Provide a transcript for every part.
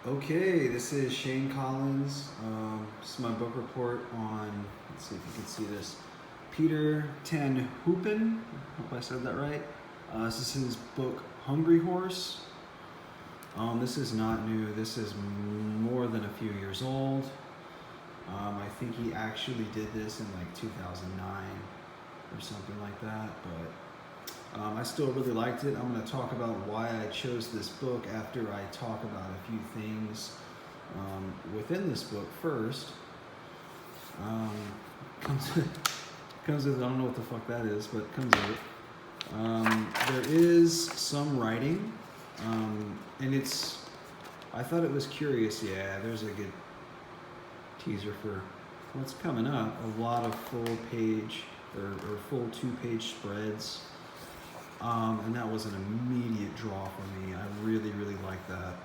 Okay, this is Shane Collins. This is my book report on, let's see if you can see this, Peter ten Hoopen. Hope I said that right. This is his book, Hungry Horse. This is not new. This is more than a few years old. I think he actually did this in like 2009 or something like that, but I still really liked it. I'm going to talk about why I chose this book after I talk about a few things within this book first. Comes with, I don't know what the fuck that is, but comes with it. There is some writing, and I thought it was curious. Yeah, there's a good teaser for what's coming up. A lot of full page or full 2-page spreads. And that was an immediate draw for me. I really, really like that.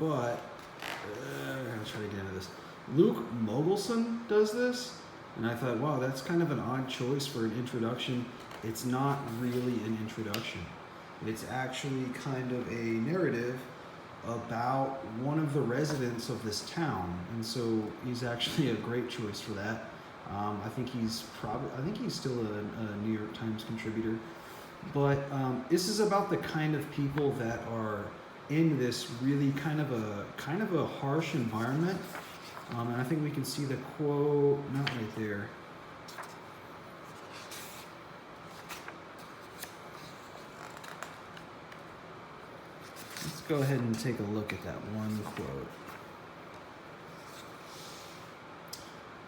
But, I'm going to try to get into this. Luke Mogelson does this, and I thought, wow, that's kind of an odd choice for an introduction. It's not really an introduction. It's actually kind of a narrative about one of the residents of this town, and so he's actually a great choice for that. I think he's still a New York Times contributor, but this is about the kind of people that are in this really kind of a harsh environment, and I think we can see the quote, not right there. Let's go ahead and take a look at that one quote.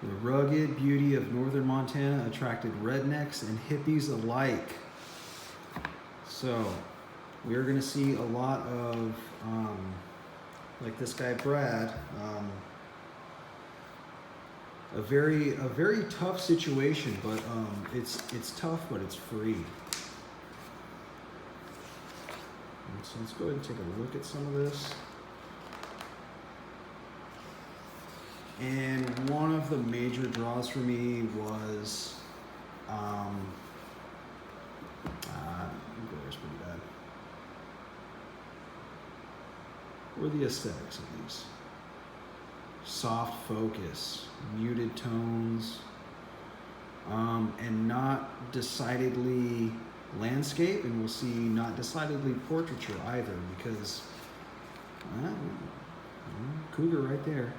The rugged beauty of northern Montana attracted rednecks and hippies alike. So, we're going to see a lot of, like this guy Brad, a very tough situation, but it's tough, but it's free. So let's go ahead and take a look at some of this. And one of the major draws for me was, Gloria's pretty bad. Or the aesthetics of these. Soft focus, muted tones, and not decidedly landscape, and we'll see not decidedly portraiture either, because cougar right there.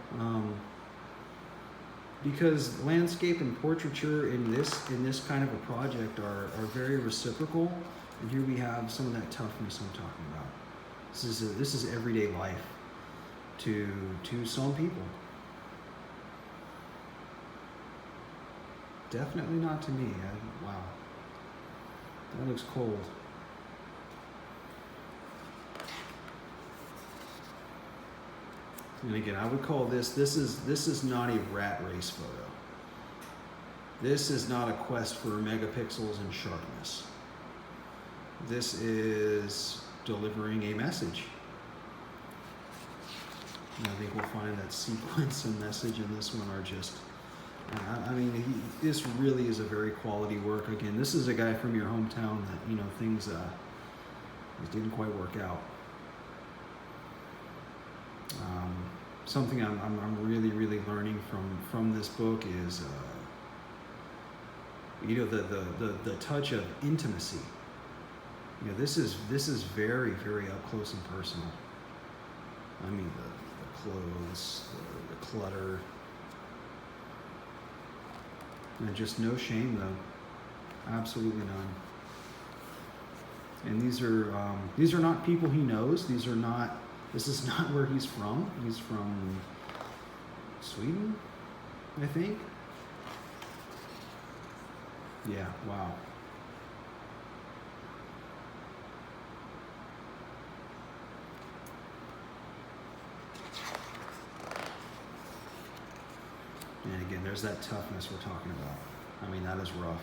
Because landscape and portraiture in this kind of a project are very reciprocal, and here we have some of that toughness I'm talking about. This is everyday life to some people. Definitely not to me. Wow. That looks cold. And again, I would call this is not a rat race photo. This is not a quest for megapixels and sharpness. This is delivering a message. And I think we'll find that sequence and message in this one are just, this really is a very quality work. Again, this is a guy from your hometown that, things didn't quite work out. Something I'm really, really learning from this book is, the touch of intimacy. This is very, very up close and personal. I mean, the clothes, the clutter. And just no shame, though. Absolutely none. And these are not people he knows. This is not where he's from. He's from Sweden, I think. Yeah, wow. And again, there's that toughness we're talking about. That is rough.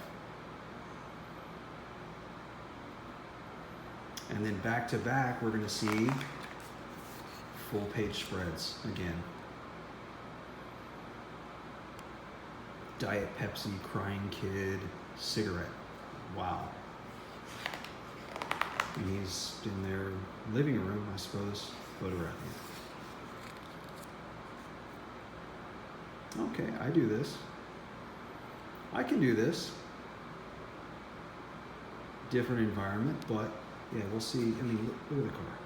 And then back to back, we're going to see full page spreads again. Diet Pepsi, crying kid, cigarette. Wow. And he's in their living room, I suppose, photographing. Okay, I do this. I can do this. Different environment, but yeah, we'll see. I mean, look at the car.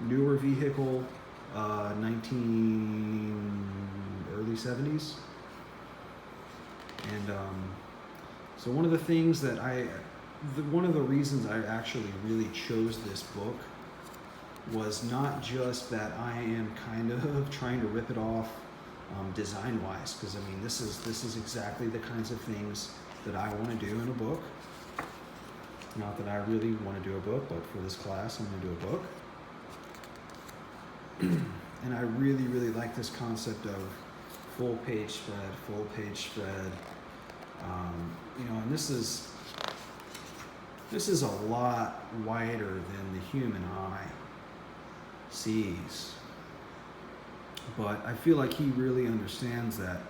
Newer vehicle, early 70s. And so one of the things that one of the reasons I actually really chose this book was not just that I am kind of trying to rip it off design-wise, because I mean this is exactly the kinds of things that I want to do in a book. Not that I really want to do a book, but for this class I'm going to do a book. And I really, really like this concept of full page spread. And this is a lot wider than the human eye sees. But I feel like he really understands that,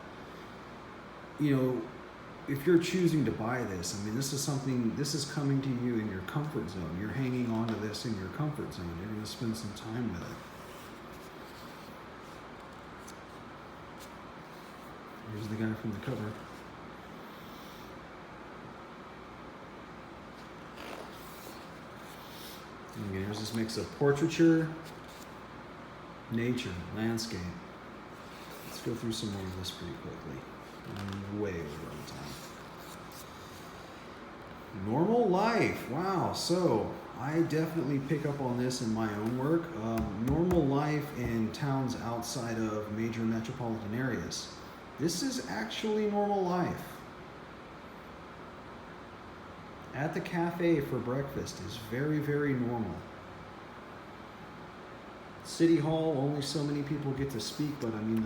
if you're choosing to buy this, I mean, this is coming to you in your comfort zone. You're hanging on to this in your comfort zone. You're going to spend some time with it. Here's the guy from the cover. And here's this mix of portraiture, nature, landscape. Let's go through some more of this pretty quickly. I'm way over on time. Normal life. Wow. So I definitely pick up on this in my own work. Normal life in towns outside of major metropolitan areas. This is actually normal life. At the cafe for breakfast is very, very normal. City Hall, only so many people get to speak, but I mean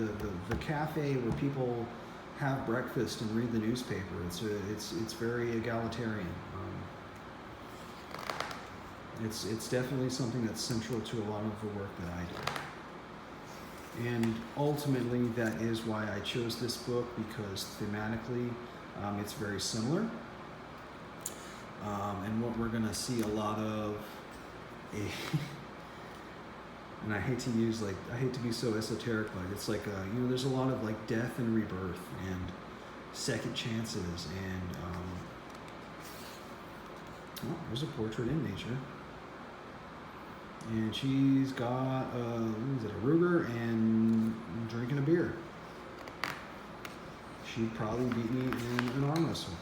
the cafe where people have breakfast and read the newspaper, it's very egalitarian. It's definitely something that's central to a lot of the work that I do. And ultimately, that is why I chose this book, because thematically, it's very similar. And what we're going to see a lot of, and I hate to be so esoteric, but it's like, there's a lot of like death and rebirth and second chances. And, there's a portrait in nature. And she's got a Ruger and drinking a beer. She'd probably beat me in an arm wrestle.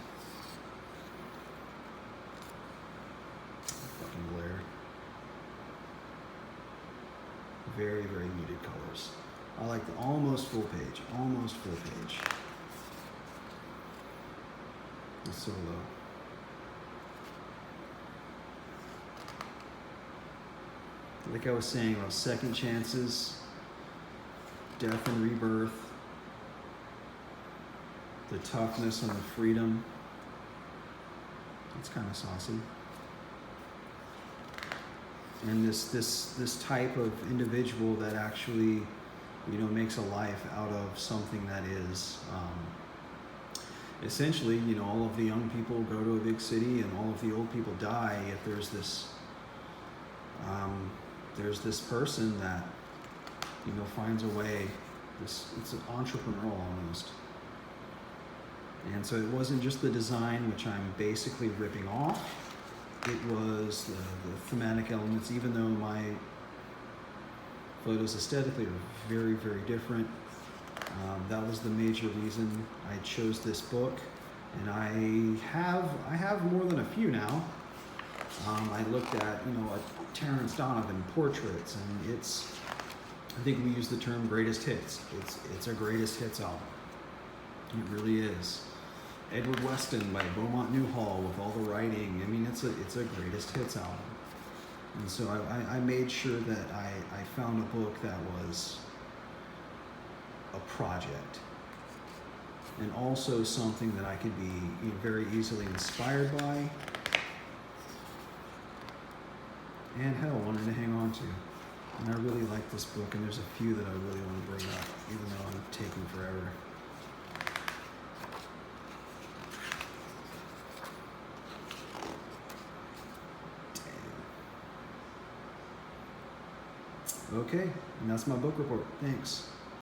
Fucking glare. Very, very muted colors. I like the almost full page. It's so low. Like I was saying about second chances, death and rebirth, the toughness and the freedom. It's kind of saucy. And this type of individual that actually, makes a life out of something that is essentially, all of the young people go to a big city and all of the old people die, yet there's this person that, finds a way. It's entrepreneurial almost. And so it wasn't just the design, which I'm basically ripping off. It was the thematic elements, even though my photos aesthetically are very, very different. That was the major reason I chose this book. And I have more than a few now. I looked at, Terrence Donovan portraits, and I think we use the term greatest hits. It's a greatest hits album. It really is. Edward Weston by Beaumont Newhall with all the writing. I mean, it's a greatest hits album. And so I made sure that I found a book that was a project, and also something that I could be very easily inspired by, and hell, wanted to hang on to. And I really like this book, and there's a few that I really want to bring up, even though I'm taking forever. Damn. Okay, and that's my book report. Thanks.